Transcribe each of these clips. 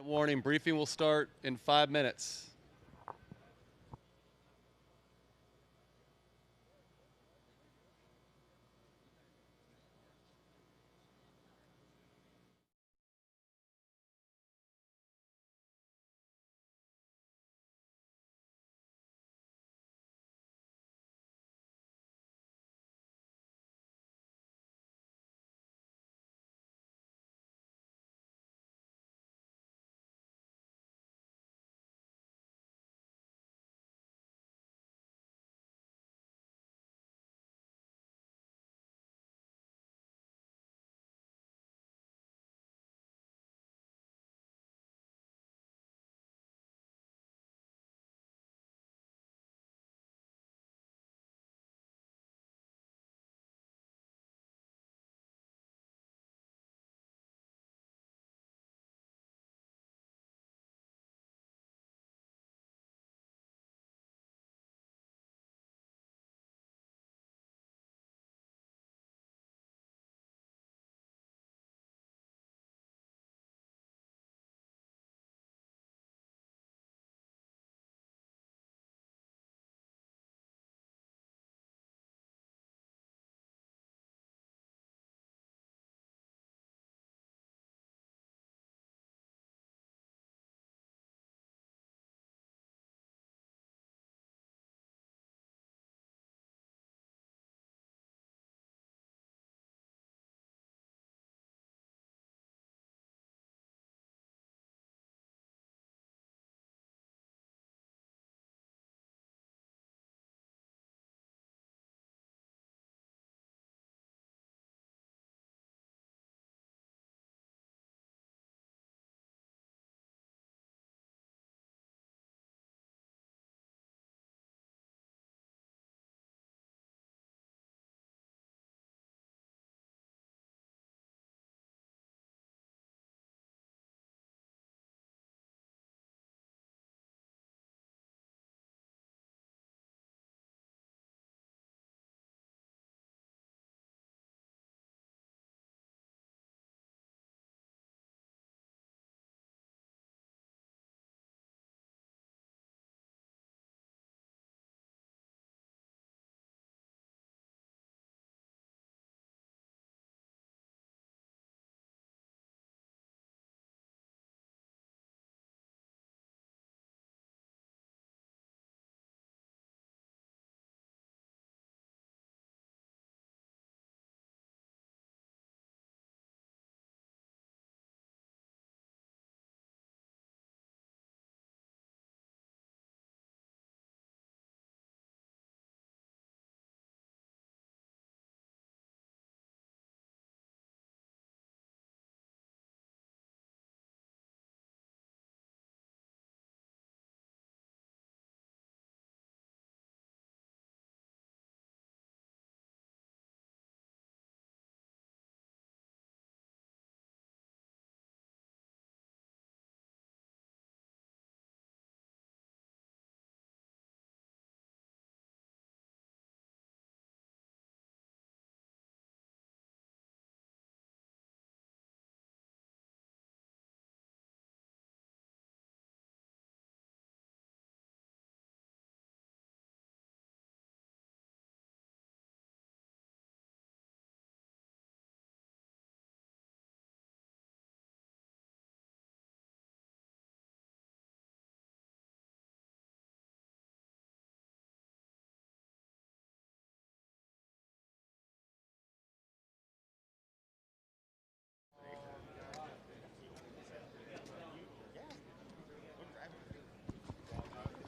Warning, briefing will start in 5 minutes.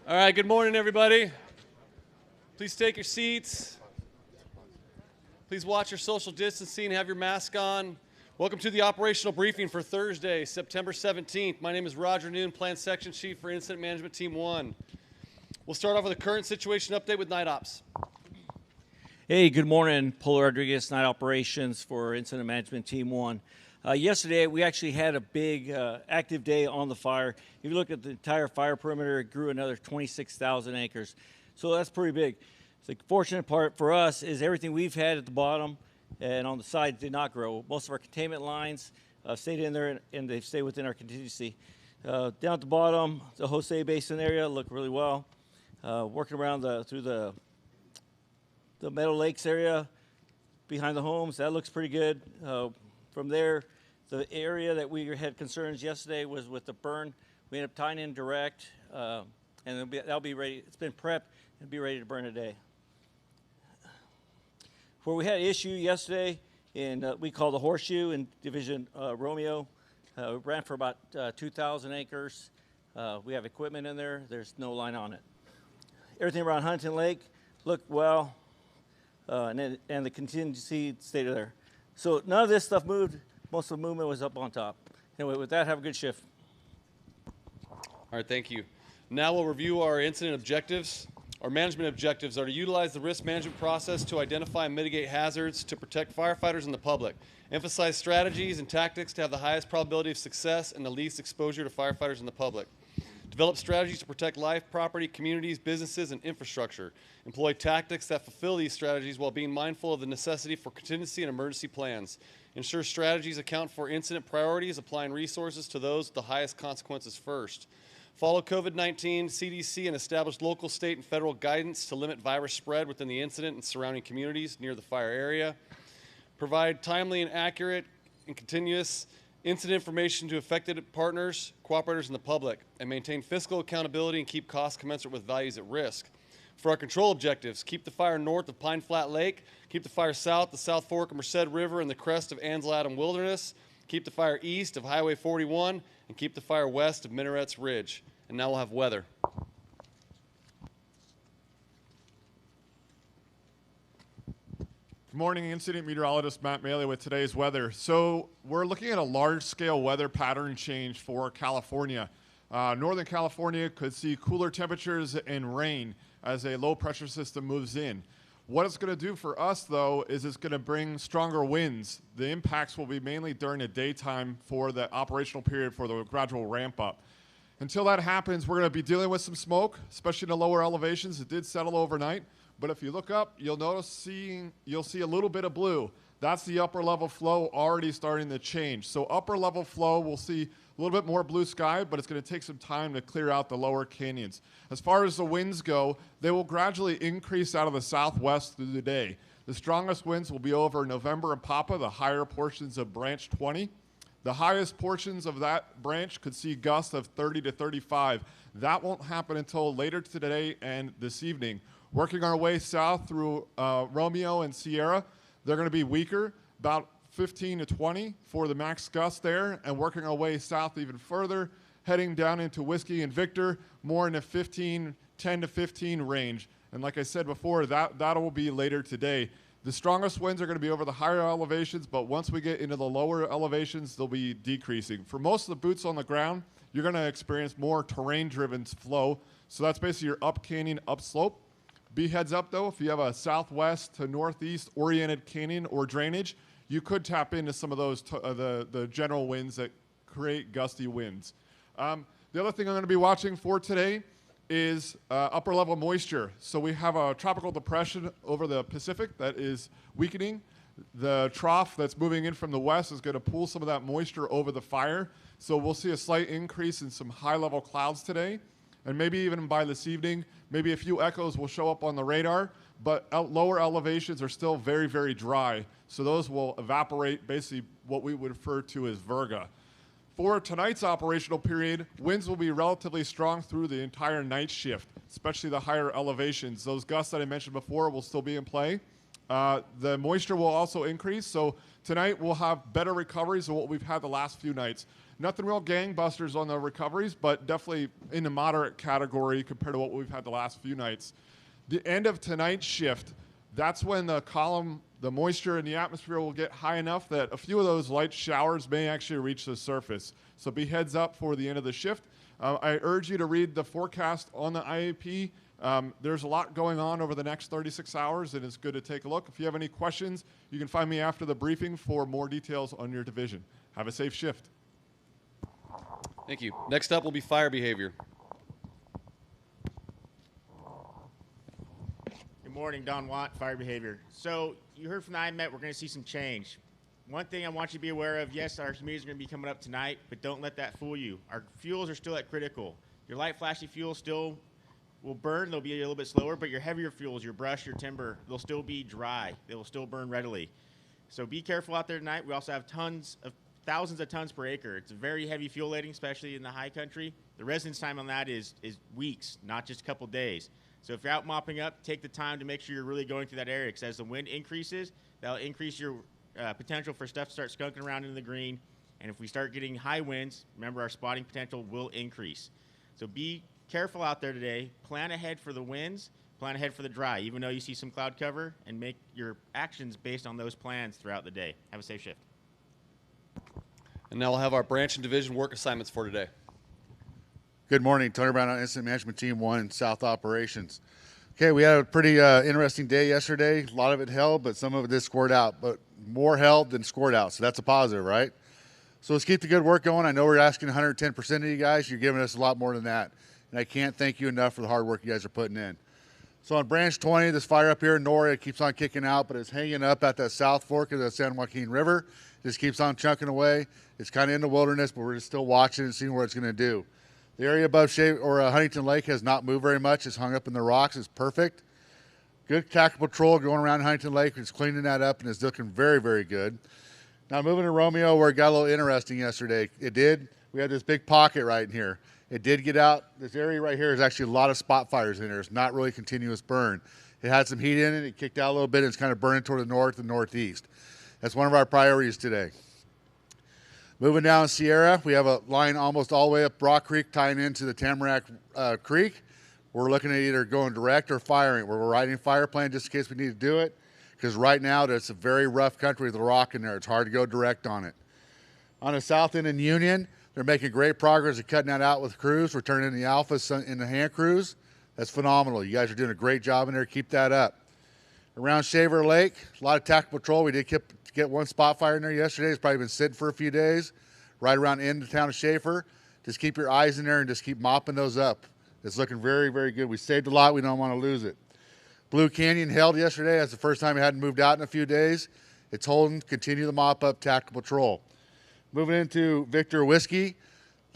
All right, good morning, everybody. Please take your seats. Please watch your social distancing, have your mask on. Welcome to the operational briefing for Thursday, September 17th. My name is Roger Noon, Plan Section Chief for Incident Management Team 1. We'll start off with a current situation update with Night Ops. Hey, good morning. Polo Rodriguez, Night Operations for Incident Management Team 1. Yesterday, we actually had a big active day on the fire. If you look at the entire fire perimeter, it grew another 26,000 acres. So that's pretty big. The fortunate part for us is everything we've had at the bottom and on the sides did not grow. Most of our containment lines stayed in there and they stay within our contingency. Down at the bottom, the Jose Basin area looked really well. Working around through the Meadow Lakes area behind the homes, that looks pretty good. From there, the area that we had concerns yesterday was with the burn. We ended up tying in direct, and that'll be ready. It's been prepped and be ready to burn today. Where we had an issue yesterday in we call the Horseshoe in Division Romeo, ran for about 2,000 acres. We have equipment in there. There's no line on it. Everything around Huntington Lake looked well, and the contingency stayed there. So none of this stuff moved. Most of the movement was up on top. Anyway, with that, have a good shift. All right, thank you. Now we'll review our incident objectives. Our management objectives are to utilize the risk management process to identify and mitigate hazards to protect firefighters and the public. Emphasize strategies and tactics to have the highest probability of success and the least exposure to firefighters and the public. Develop strategies to protect life, property, communities, businesses, and infrastructure. Employ tactics that fulfill these strategies while being mindful of the necessity for contingency and emergency plans. Ensure strategies account for incident priorities, applying resources to those with the highest consequences first. Follow COVID-19, CDC, and establish local, state, and federal guidance to limit virus spread within the incident and surrounding communities near the fire area. Provide timely and accurate and continuous incident information to affected partners, cooperators, and the public, and maintain fiscal accountability and keep costs commensurate with values at risk. For our control objectives, keep the fire north of Pine Flat Lake, keep the fire south, the South Fork of Merced River and the crest of Ansel Adams Wilderness, keep the fire east of Highway 41, and keep the fire west of Minarets Ridge. And now we'll have weather. Good morning, Incident Meteorologist Matt Maley with today's weather. So we're looking at a large-scale weather pattern change for California. Northern California could see cooler temperatures and rain as a low-pressure system moves in. What it's going to do for us, though, is it's going to bring stronger winds. The impacts will be mainly during the daytime for the operational period for the gradual ramp-up. Until that happens, we're going to be dealing with some smoke, especially in the lower elevations. It did settle overnight. But if you look up, you'll see a little bit of blue. That's the upper level flow already starting to change. So upper level flow, we'll see a little bit more blue sky, but it's going to take some time to clear out the lower canyons. As far as the winds go, they will gradually increase out of the southwest through the day. The strongest winds will be over November and Papa, the higher portions of branch 20. The highest portions of that branch could see gusts of 30 to 35. That won't happen until later today and this evening. Working our way south through Romeo and Sierra, they're going to be weaker, about 15 to 20 for the max gust there, and working our way south even further, heading down into Whiskey and Victor, more in the 10 to 15 range. And like I said before, that will be later today. The strongest winds are going to be over the higher elevations, but once we get into the lower elevations, they'll be decreasing. For most of the boots on the ground, you're going to experience more terrain-driven flow. So that's basically your up canyon, upslope. Be heads up, though, if you have a southwest to northeast oriented canyon or drainage, you could tap into some of those the general winds that create gusty winds. The other thing I'm going to be watching for today is upper level moisture. So we have a tropical depression over the Pacific that is weakening. The trough that's moving in from the west is going to pull some of that moisture over the fire. So we'll see a slight increase in some high level clouds today. And maybe even by this evening, maybe a few echoes will show up on the radar, but lower elevations are still very, very dry. So those will evaporate, basically what we would refer to as virga. For tonight's operational period, winds will be relatively strong through the entire night shift, especially the higher elevations. Those gusts that I mentioned before will still be in play. The moisture will also increase, so tonight we'll have better recoveries than what we've had the last few nights. Nothing real gangbusters on the recoveries, but definitely in the moderate category compared to what we've had the last few nights. The end of tonight's shift, that's when the moisture in the atmosphere will get high enough that a few of those light showers may actually reach the surface. So be heads up for the end of the shift. I urge you to read the forecast on the IAP. There's a lot going on over the next 36 hours, and it's good to take a look. If you have any questions, you can find me after the briefing for more details on your division. Have a safe shift. Thank you. Next up will be fire behavior. Good morning, Don Watt, fire behavior. So you heard from the IMET, we're going to see some change. one thing I want you to be aware of, yes, our humidity is going to be coming up tonight, but don't let that fool you. Our fuels are still at critical. Your light flashy fuel still will burn. They'll be a little bit slower, but your heavier fuels, your brush, your timber, they'll still be dry. They will still burn readily. So be careful out there tonight. We also have thousands of tons per acre. It's a very heavy fuel loading, especially in the high country. The residence time on that is weeks, not just a couple days. So if you're out mopping up, take the time to make sure you're really going through that area, because as the wind increases, that'll increase your potential for stuff to start skunking around in the green. And if we start getting high winds, remember our spotting potential will increase. So be careful out there today. Plan ahead for the winds. Plan ahead for the dry, even though you see some cloud cover, and make your actions based on those plans throughout the day. Have a safe shift. And now we'll have our branch and division work assignments for today. Good morning, Tony Brown on Incident Management Team 1, South Operations. Okay, we had a pretty interesting day yesterday. A lot of it held, but some of it did squirt out, but more held than squirt out, so that's a positive, right? So let's keep the good work going. I know we're asking 110% of you guys. You're giving us a lot more than that, and I can't thank you enough for the hard work you guys are putting in. So on branch 20, this fire up here in Nora, it keeps on kicking out, but it's hanging up at that south fork of the San Joaquin River. It just keeps on chunking away. It's kind of in the wilderness, but we're just still watching and seeing what it's going to do. The area above Huntington Lake has not moved very much. It's hung up in the rocks. It's perfect. Good tactical patrol going around Huntington Lake. It's cleaning that up, and it's looking very, very good. Now moving to Romeo, where it got a little interesting yesterday. We had this big pocket right in here. It did get out. This area right here is actually a lot of spot fires in there. It's not really continuous burn. It had some heat in it. It kicked out a little bit, and it's kind of burning toward the north and northeast. That's one of our priorities today. Moving down Sierra, we have a line almost all the way up Brock Creek tying into the Tamarack Creek. We're looking at either going direct or firing. We're writing a fire plan just in case we need to do it, because right now it's a very rough country with the rock in there. It's hard to go direct on it. On the south end in Union, they're making great progress at cutting that out with crews. We're turning in the Alphas in the hand crews. That's phenomenal. You guys are doing a great job in there. Keep that up. Around Shaver Lake, a lot of tactical patrol. We did get one spot fire in there yesterday. It's probably been sitting for a few days. Right around the end of the town of Schaefer. Just keep your eyes in there and just keep mopping those up. It's looking very, very good. We saved a lot. We don't want to lose it. Blue Canyon held yesterday. That's the first time it hadn't moved out in a few days. It's holding. Continue the mop up tactical patrol. Moving into Victor Whiskey. A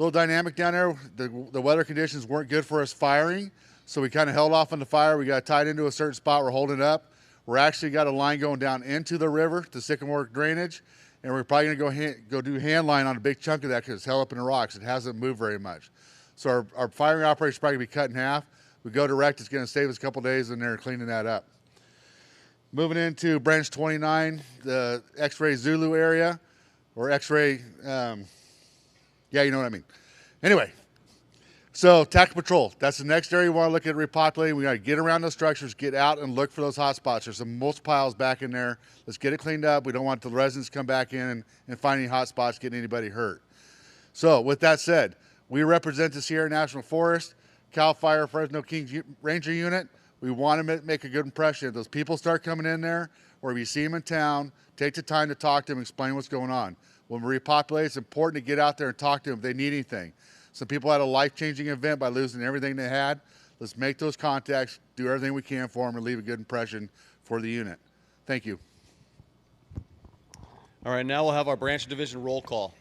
little dynamic down there. The weather conditions weren't good for us firing, so we kind of held off on the fire. We got tied into a certain spot. We're holding it up. We're actually got a line going down into the river to Sycamore Drainage, and we're probably going to go do hand line on a big chunk of that because it's held up in the rocks. It hasn't moved very much. So our firing operation is probably going to be cut in half. We go direct. It's going to save us a couple days in there cleaning that up. Moving into branch 29, the X-ray Zulu area, or X-ray, yeah, you know what I mean. Anyway, so tactical patrol, that's the next area we want to look at repopulating. We got to get around those structures, get out and look for those hot spots. There's some mulch piles back in there. Let's get it cleaned up. We don't want the residents to come back in and find any hot spots, getting anybody hurt. So with that said, we represent the Sierra National Forest, CAL FIRE Fresno Kings Ranger Unit. We want to make a good impression. If those people start coming in there, or if you see them in town, take the time to talk to them, explain what's going on. When we repopulate, it's important to get out there and talk to them if they need anything. Some people had a life-changing event by losing everything they had. Let's make those contacts, do everything we can for them, and leave a good impression for the unit. Thank you. All right, now we'll have our branch and division roll call.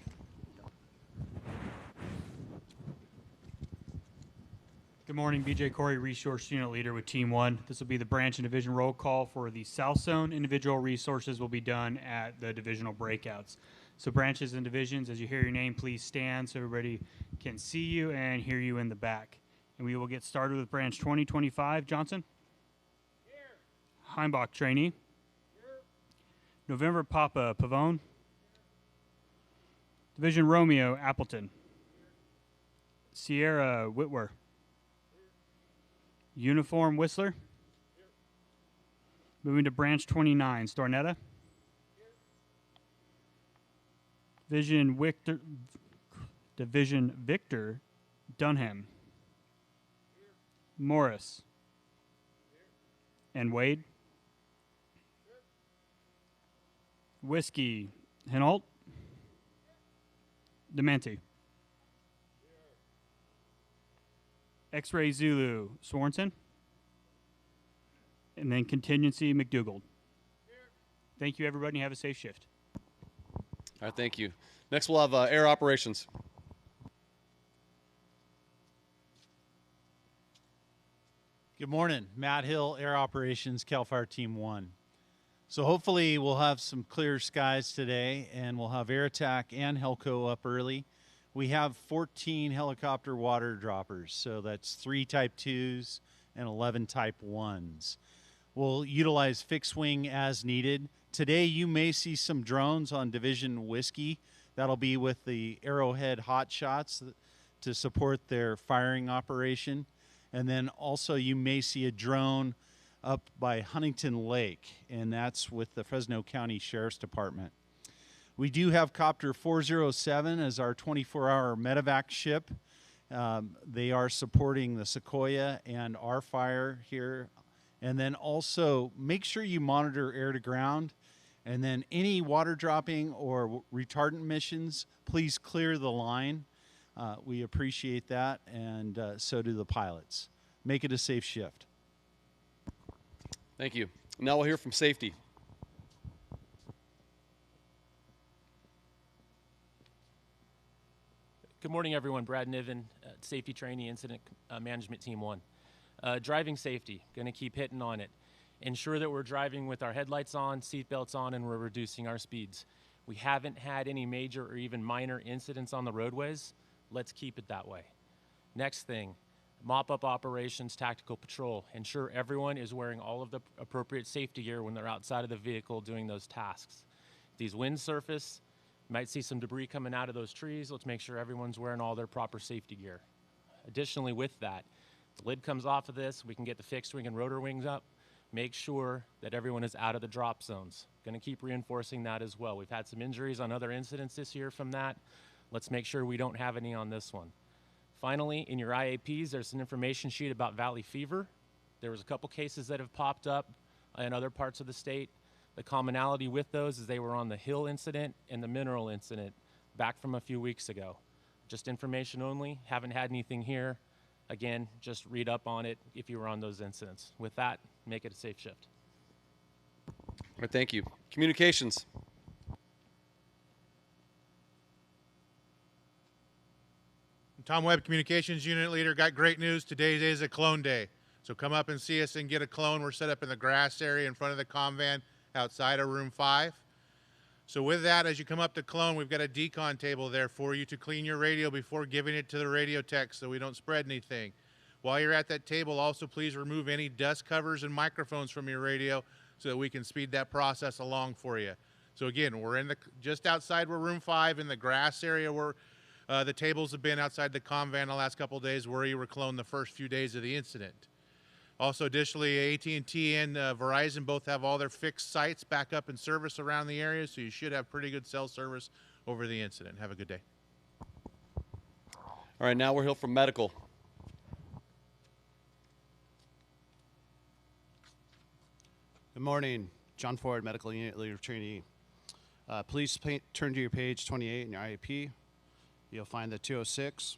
Good morning, BJ Corey, Resource Unit Leader with Team 1. This will be the branch and division roll call for the South Zone. Individual resources will be done at the divisional breakouts. So branches and divisions, as you hear your name, please stand so everybody can see you and hear you in the back. And we will get started with branch 2025. Johnson? Here. Heimbach, trainee. Here. November Papa, Pavone. Division Romeo, Appleton. Here. Sierra, Whitwer. Uniform Whistler. Here. Moving to branch 29, Stornetta. Here. Division Victor, Dunham. Here. Morris. Here. And Wade. Here. Whiskey, Hinault. Dementi. X-Ray Zulu, Swanson. And then Contingency, McDougald. Thank you, everybody. Have a safe shift. All right, thank you. Next, we'll have air operations. Good morning. Matt Hill, Air Operations, CAL FIRE Team 1. So hopefully we'll have some clear skies today, and we'll have Air Attack and Helco up early. We have 14 helicopter water droppers, so that's 3 Type 2s and 11 Type 1s. We'll utilize fixed wing as needed. Today you may see some drones on Division Whiskey. That'll be with the Arrowhead Hot Shots to support their firing operation. And then also you may see a drone up by Huntington Lake, and that's with the Fresno County Sheriff's Department. We do have Copter 407 as our 24-hour medevac ship. They are supporting the Sequoia and our fire here. And then also make sure you monitor air to ground. And then any water dropping or retardant missions, please clear the line. We appreciate that, and so do the pilots. Make it a safe shift. Thank you. Now we'll hear from safety. Good morning, everyone. Brad Niven, Safety Trainee Incident Management Team 1. Driving safety, going to keep hitting on it. Ensure that we're driving with our headlights on, seatbelts on, and we're reducing our speeds. We haven't had any major or even minor incidents on the roadways. Let's keep it that way. Next thing, mop-up operations, tactical patrol. Ensure everyone is wearing all of the appropriate safety gear when they're outside of the vehicle doing those tasks. These winds surface, you might see some debris coming out of those trees. Let's make sure everyone's wearing all their proper safety gear. Additionally, with that, the lid comes off of this. We can get the fixed wing and rotor wings up. Make sure that everyone is out of the drop zones. Going to keep reinforcing that as well. We've had some injuries on other incidents this year from that. Let's make sure we don't have any on this one. Finally, in your IAPs, there's an information sheet about valley fever. There was a couple cases that have popped up in other parts of the state. The commonality with those is they were on the Hill incident and the Mineral incident back from a few weeks ago. Just information only, haven't had anything here. Again, just read up on it if you were on those incidents. With that, make it a safe shift. All right, thank you. Communications. Tom Webb, Communications Unit Leader. Got great news. Today is a clone day. So come up and see us and get a clone. We're set up in the grass area in front of the comm van outside of room 5. So with that, as you come up to clone, we've got a decon table there for you to clean your radio before giving it to the radio tech so we don't spread anything. While you're at that table, also please remove any dust covers and microphones from your radio so that we can speed that process along for you. So again, we're in just outside where room 5 in the grass area where the tables have been outside the comm van the last couple of days where you were cloned the first few days of the incident. Also, additionally, AT&T and Verizon both have all their fixed sites back up in service around the area, so you should have pretty good cell service over the incident. Have a good day. All right, now we'll hear from medical. Good morning. John Ford, Medical Unit Leader Trainee. Please turn to your page 28 in your IAP. You'll find the 206.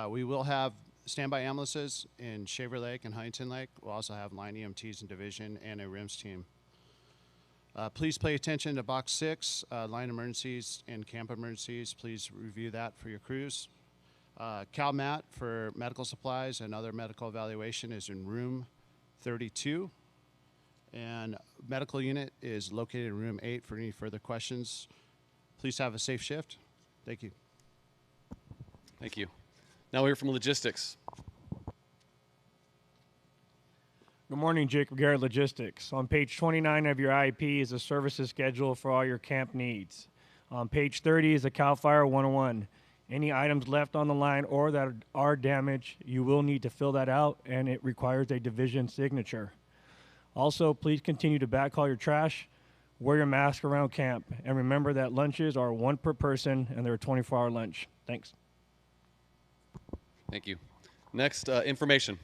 We will have standby ambulances in Shaver Lake and Huntington Lake. We'll also have line EMTs in division and a RIMS team. Please pay attention to box 6, line emergencies and camp emergencies. Please review that for your crews. CalMat for medical supplies and other medical evaluation is in room 32. And medical unit is located in room 8 for any further questions. Please have a safe shift. Thank you. Thank you. Now we'll hear from logistics. Good morning, Jacob Garrett Logistics. On page 29 of your IEP is a services schedule for all your camp needs. On page 30 is a CAL FIRE 101. Any items left on the line or that are damaged, you will need to fill that out, and it requires a division signature. Also, please continue to backhaul your trash, wear your mask around camp, and remember that lunches are 1 per person and they're a 24-hour lunch. Thanks. Thank you. Next, information.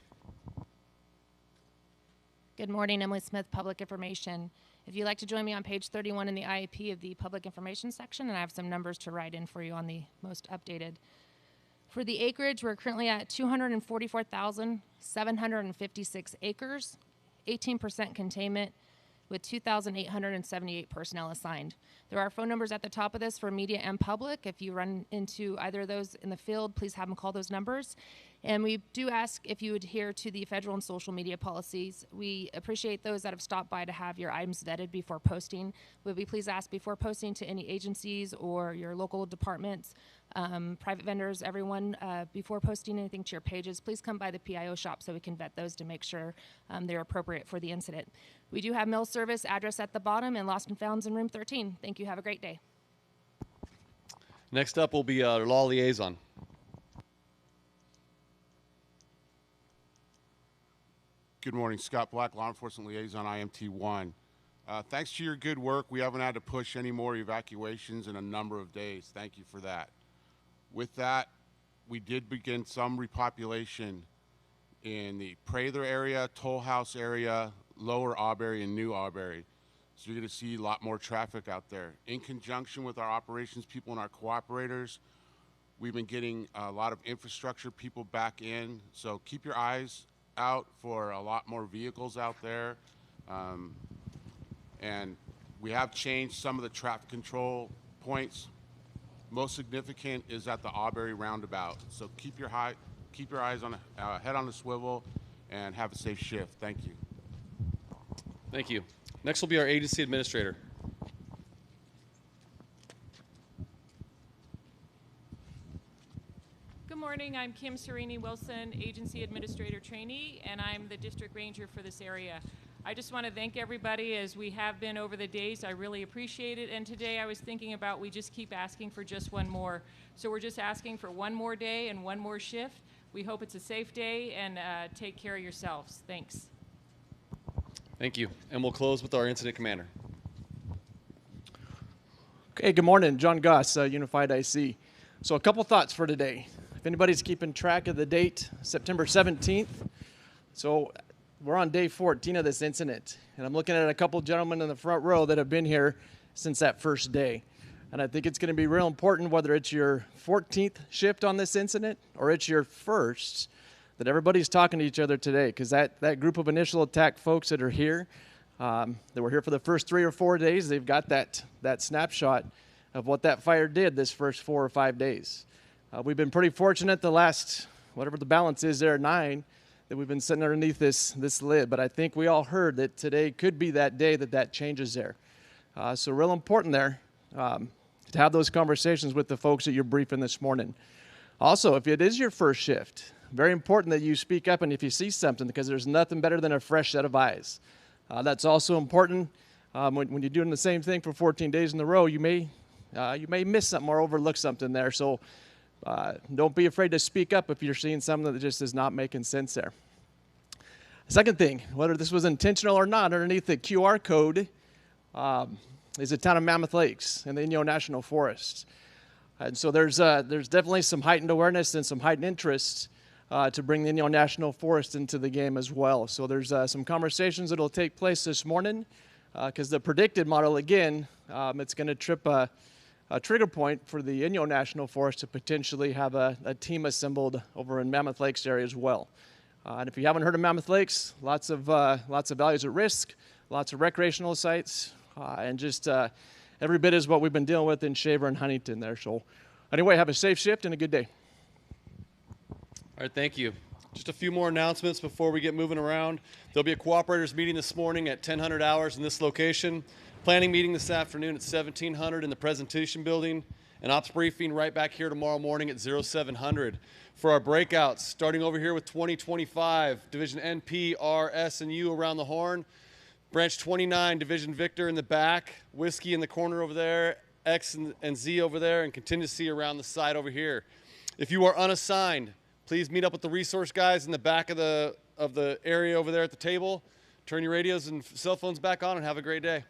Good morning, Emily Smith, Public Information. If you'd like to join me on page 31 in the IEP of the Public Information section, and I have some numbers to write in for you on the most updated. For the acreage, we're currently at 244,756 acres, 18% containment. with 2,878 personnel assigned. There are phone numbers at the top of this for media and public. If you run into either of those in the field, please have them call those numbers. And we do ask if you adhere to the federal and social media policies. We appreciate those that have stopped by to have your items vetted before posting. Would we please ask before posting to any agencies or your local departments, private vendors, everyone, before posting anything to your pages, please come by the PIO shop so we can vet those to make sure they're appropriate for the incident. We do have mail service address at the bottom and lost and founds in room 13. Thank you. Have a great day. Next up will be our law liaison. Good morning, Scott Black, Law Enforcement Liaison, IMT1. Thanks to your good work, we haven't had to push any more evacuations in a number of days. Thank you for that. With that, we did begin some repopulation in the Prather area, Toll House area, Lower Auberry, and New Auberry. So you're going to see a lot more traffic out there. In conjunction with our operations people and our cooperators, we've been getting a lot of infrastructure people back in. So keep your eyes out for a lot more vehicles out there. And we have changed some of the traffic control points. Most significant is at the Auberry roundabout. So keep your eyes on head on the swivel and have a safe shift. Thank you. Thank you. Next will be our agency administrator. Good morning, I'm Kim Serini Wilson, Agency Administrator Trainee, and I'm the District Ranger for this area. I just want to thank everybody as we have been over the days. I really appreciate it, and today I was thinking about we just keep asking for just one more. So we're just asking for one more day and one more shift. We hope it's a safe day, and take care of yourselves. Thanks. Thank you. And we'll close with our incident commander. Okay, good morning. John Goss, Unified IC. So a couple thoughts for today. If anybody's keeping track of the date, September 17th. So we're on day 14 of this incident. And I'm looking at a couple gentlemen in the front row that have been here since that first day. And I think it's going to be real important, whether it's your 14th shift on this incident or it's your first, that everybody's talking to each other today, because that group of initial attack folks that are here, that were here for the first 3 or 4 days, they've got that snapshot of what that fire did this first 4 or 5 days. We've been pretty fortunate the last, whatever the balance is there, 9, that we've been sitting underneath this lid. But I think we all heard that today could be that day that changes there. So real important there to have those conversations with the folks that you're briefing this morning. Also, if it is your first shift, very important that you speak up and if you see something, because there's nothing better than a fresh set of eyes. That's also important when you're doing the same thing for 14 days in a row. You may miss something or overlook something there. So don't be afraid to speak up if you're seeing something that just is not making sense there. Second thing, whether this was intentional or not, underneath the QR code is the town of Mammoth Lakes and the Inyo National Forest. And so there's definitely some heightened awareness and some heightened interest to bring the Inyo National Forest into the game as well. So there's some conversations that will take place this morning because the predicted model, again, it's going to trip a trigger point for the Inyo National Forest to potentially have a team assembled over in Mammoth Lakes area as well. And if you haven't heard of Mammoth Lakes, lots of values at risk, lots of recreational sites, and just every bit is what we've been dealing with in Shaver and Huntington there. So anyway, have a safe shift and a good day. All right, thank you. Just a few more announcements before we get moving around. There'll be a cooperators meeting this morning at 1000 hours in this location. Planning meeting this afternoon at 1700 in the presentation building. An ops briefing right back here tomorrow morning at 0700. For our breakouts, starting over here with 2025, Division NP, R, S, and U around the horn. Branch 29, Division Victor in the back. Whiskey in the corner over there. X and Z over there. And contingency around the side over here. If you are unassigned, please meet up with the resource guys in the back of the area over there at the table. Turn your radios and cell phones back on and have a great day.